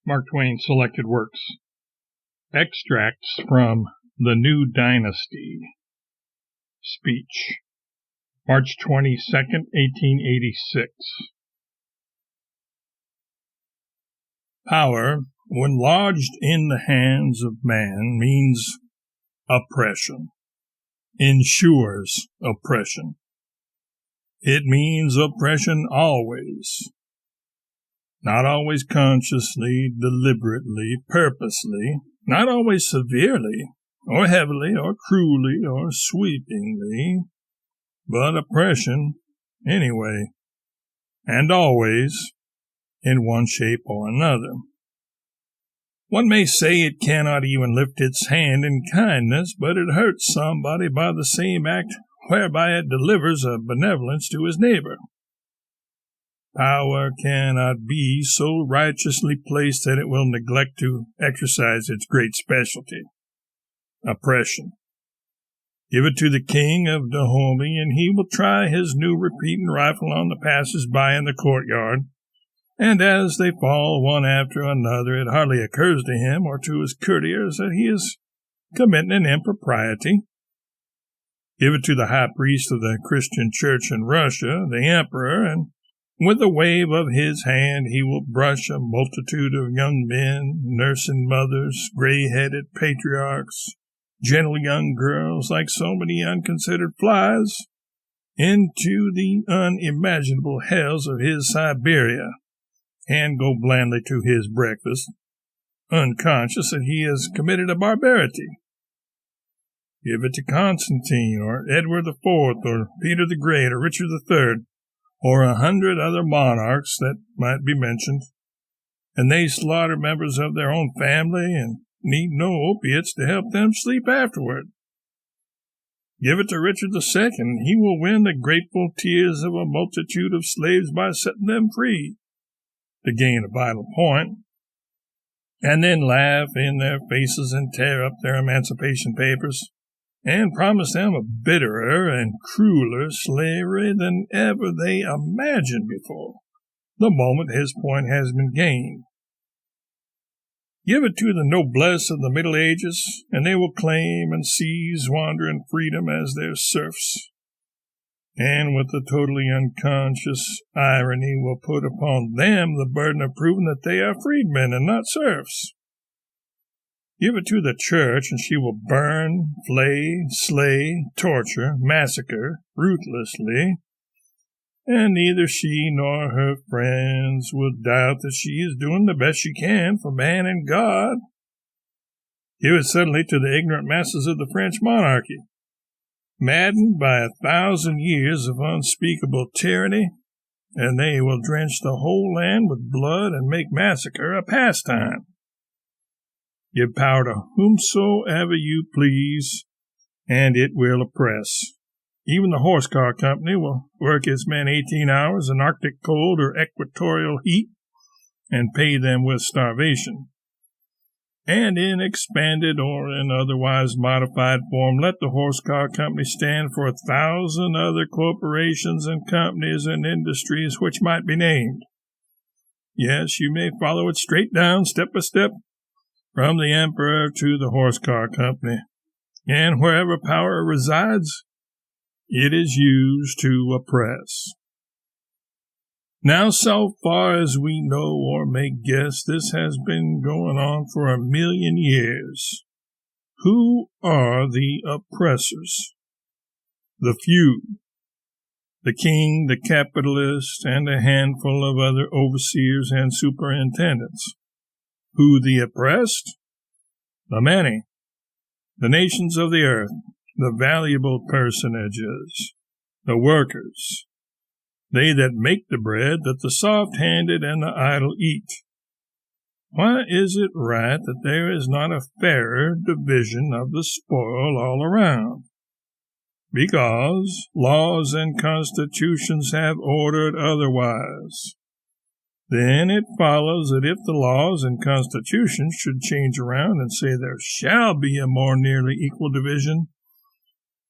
Mark Twain Selected Works. Extracts from The New Dynasty. Speech. March 22nd, 1886. Power, when lodged in the hands of man, means oppression, ensures oppression. It means oppression always. Not always consciously, deliberately, purposely, not always severely, or heavily, or cruelly, or sweepingly, but oppression anyway, and always, in one shape or another. One may say it cannot even lift its hand in kindness, but it hurts somebody by the same act whereby it delivers a benevolence to his neighbor. Power cannot be so righteously placed that it will neglect to exercise its great specialty, oppression. Give it to the king of Dahomey, and he will try his new repeating rifle on the passers-by in the courtyard, and as they fall one after another, it hardly occurs to him or to his courtiers that he is committing an impropriety. Give it to the high priest of the Christian church in Russia, the emperor, and with a wave of his hand he will brush a multitude of young men, nursing mothers, gray-headed patriarchs, gentle young girls, like so many unconsidered flies, into the unimaginable hells of his Siberia, and go blandly to his breakfast, unconscious that he has committed a barbarity. Give it to Constantine, or Edward IV, or Peter the Great, or Richard III, or 100 other monarchs that might be mentioned, and they slaughter members of their own family and need no opiates to help them sleep afterward. Give it to Richard II, and he will win the grateful tears of a multitude of slaves by setting them free, to gain a vital point, and then laugh in their faces and tear up their emancipation papers, and promise them a bitterer and crueler slavery than ever they imagined before, the moment his point has been gained. Give it to the noblesse of the Middle Ages, and they will claim and seize wandering freedom as their serfs, and with a totally unconscious irony will put upon them the burden of proving that they are freedmen and not serfs. Give it to the church, and she will burn, flay, slay, torture, massacre ruthlessly, and neither she nor her friends will doubt that she is doing the best she can for man and God. Give it suddenly to the ignorant masses of the French monarchy, maddened by 1,000 years of unspeakable tyranny, and they will drench the whole land with blood and make massacre a pastime. Give power to whomsoever you please, and it will oppress. Even the horse car company will work its men 18 hours in Arctic cold or equatorial heat and pay them with starvation. And in expanded or in otherwise modified form, let the horse car company stand for 1,000 other corporations and companies and industries which might be named. Yes, you may follow it straight down, step by step, from the emperor to the horse car company, and wherever power resides, it is used to oppress. Now, so far as we know or may guess, this has been going on for 1,000,000 years. Who are the oppressors? The few. The king, the capitalist, and a handful of other overseers and superintendents. Who the oppressed? The many. The nations of the earth, the valuable personages, the workers. They that make the bread that the soft-handed and the idle eat. Why is it right that there is not a fairer division of the spoil all around? Because laws and constitutions have ordered otherwise. Then it follows that if the laws and constitutions should change around and say there shall be a more nearly equal division,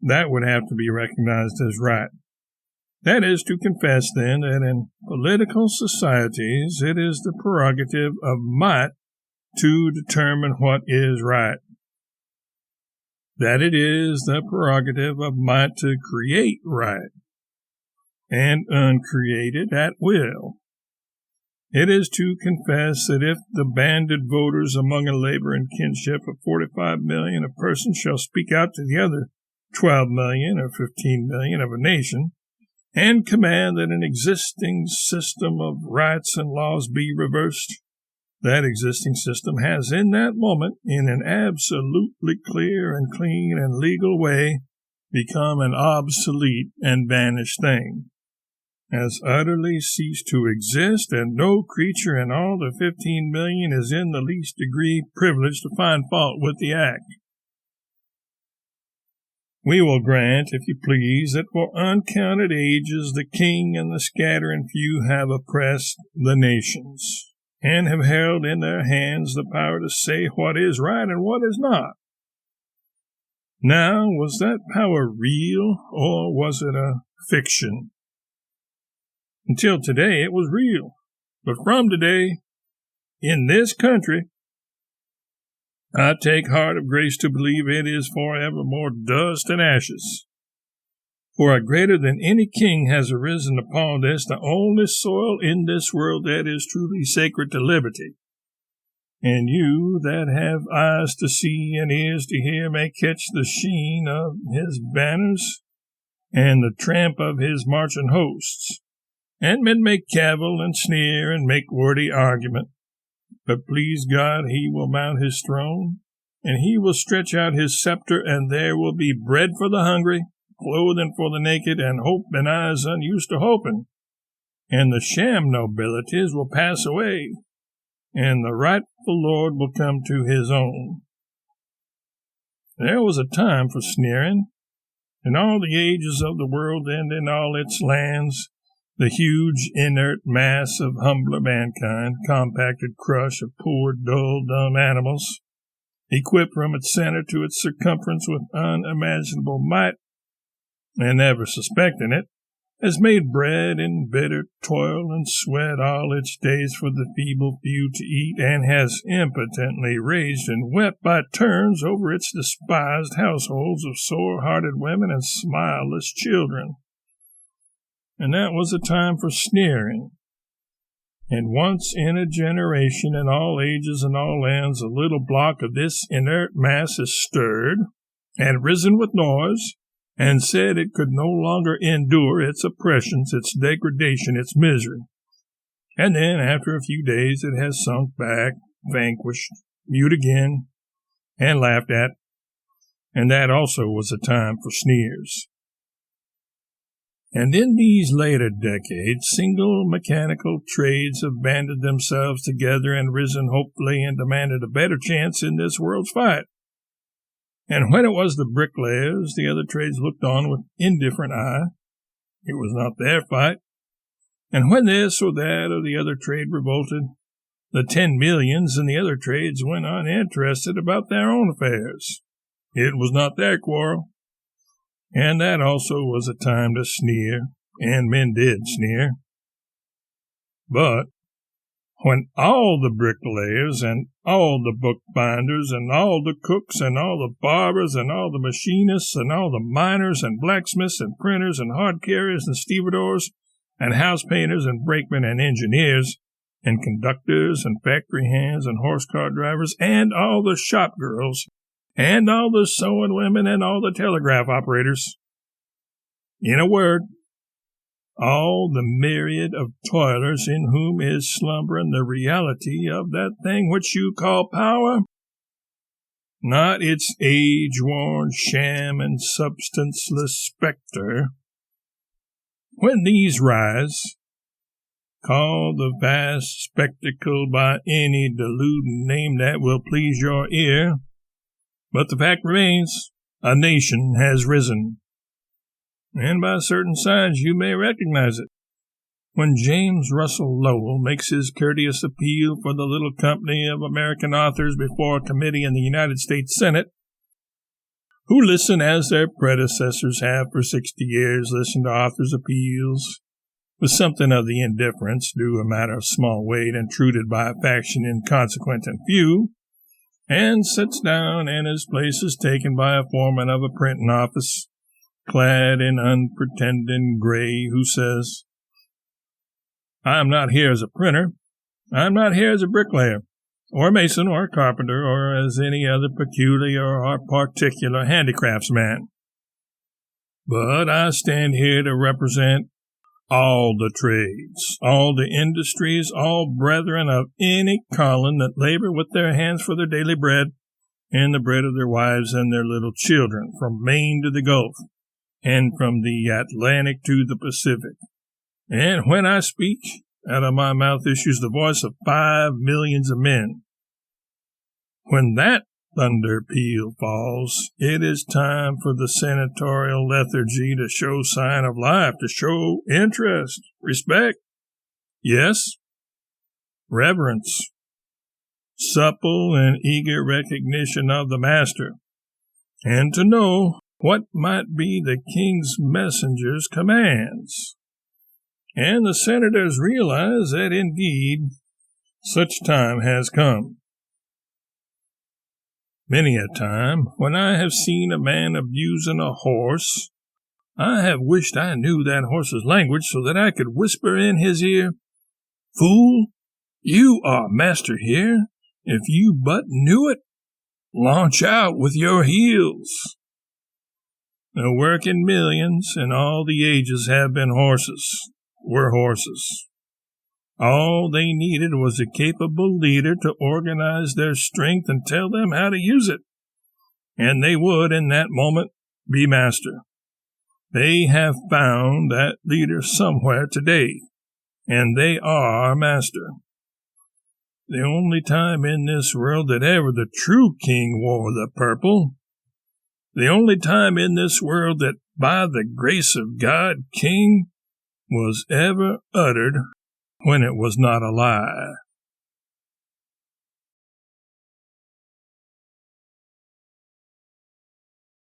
that would have to be recognized as right. That is to confess, then, that in political societies it is the prerogative of might to determine what is right, that it is the prerogative of might to create right and uncreate it at will. It is to confess that if the banded voters among a labor and kinship of 45 million of persons shall speak out to the other 12 million or 15 million of a nation, and command that an existing system of rights and laws be reversed, that existing system has in that moment, in an absolutely clear and clean and legal way, become an obsolete and vanished thing, has utterly ceased to exist, and no creature in all the 15 million is in the least degree privileged to find fault with the act. We will grant, if you please, that for uncounted ages the king and the scattering few have oppressed the nations, and have held in their hands the power to say what is right and what is not. Now, was that power real, or was it a fiction? Until today it was real, but from today, in this country, I take heart of grace to believe it is forevermore dust and ashes. For a greater than any king has arisen upon this, the only soil in this world that is truly sacred to liberty. And you that have eyes to see and ears to hear may catch the sheen of his banners and the tramp of his marching hosts. And men may cavil and sneer and make wordy argument. But please God, he will mount his throne, and he will stretch out his scepter, and there will be bread for the hungry, clothing for the naked, and hope in eyes unused to hoping. And the sham nobilities will pass away, and the rightful Lord will come to his own. There was a time for sneering. In all the ages of the world and in all its lands, the huge, inert mass of humbler mankind, compacted crush of poor, dull, dumb animals, equipped from its center to its circumference with unimaginable might, and never suspecting it, has made bread in bitter toil and sweat all its days for the feeble few to eat, and has impotently raged and wept by turns over its despised households of sore-hearted women and smileless children. And that was a time for sneering. And once in a generation, in all ages and all lands, a little block of this inert mass is stirred, and risen with noise, and said it could no longer endure its oppressions, its degradation, its misery. And then, after a few days, it has sunk back, vanquished, mute again, and laughed at. And that also was a time for sneers. And in these later decades, single mechanical trades have banded themselves together and risen hopefully and demanded a better chance in this world's fight. And when it was the bricklayers, the other trades looked on with indifferent eye. It was not their fight. And when this or that or the other trade revolted, the 10 millions in the other trades went uninterested about their own affairs. It was not their quarrel. And that also was a time to sneer, and men did sneer. But when all the bricklayers and all the bookbinders and all the cooks and all the barbers and all the machinists and all the miners and blacksmiths and printers and hard carriers and stevedores and house painters and brakemen and engineers and conductors and factory hands and horse car drivers and all the shop girls and all the sewing women and all the telegraph operators, in a word, all the myriad of toilers in whom is slumbering the reality of that thing which you call power, not its age-worn sham and substanceless specter. When these rise, call the vast spectacle by any deluding name that will please your ear, but the fact remains, a nation has risen. And by certain signs you may recognize it. When James Russell Lowell makes his courteous appeal for the little company of American authors before a committee in the United States Senate, who listen as their predecessors have for 60 years listened to authors' appeals, with something of the indifference due a matter of small weight intruded by a faction inconsequent and few, and sits down, and his place is taken by a foreman of a printing office, clad in unpretending gray, who says, "I am not here as a printer. I am not here as a bricklayer, or mason, or carpenter, or as any other peculiar or particular handicraftsman. But I stand here to represent all the trades, all the industries, all brethren of any calling that labor with their hands for their daily bread and the bread of their wives and their little children, from Maine to the Gulf, and from the Atlantic to the Pacific. And when I speak, out of my mouth issues the voice of 5 millions of men. When that thunder peal falls, it is time for the senatorial lethargy to show sign of life, to show interest, respect, yes, reverence, supple and eager recognition of the master, and to know what might be the king's messenger's commands. And the senators realize that indeed such time has come. Many a time, when I have seen a man abusing a horse, I have wished I knew that horse's language so that I could whisper in his ear, 'Fool, you are master here. If you but knew it, launch out with your heels.' The working millions in all the ages have been horses, were horses. All they needed was a capable leader to organize their strength and tell them how to use it, and they would, in that moment, be master. They have found that leader somewhere today, and they are master. The only time in this world that ever the true king wore the purple, the only time in this world that, by the grace of God, king was ever uttered when it was not a lie.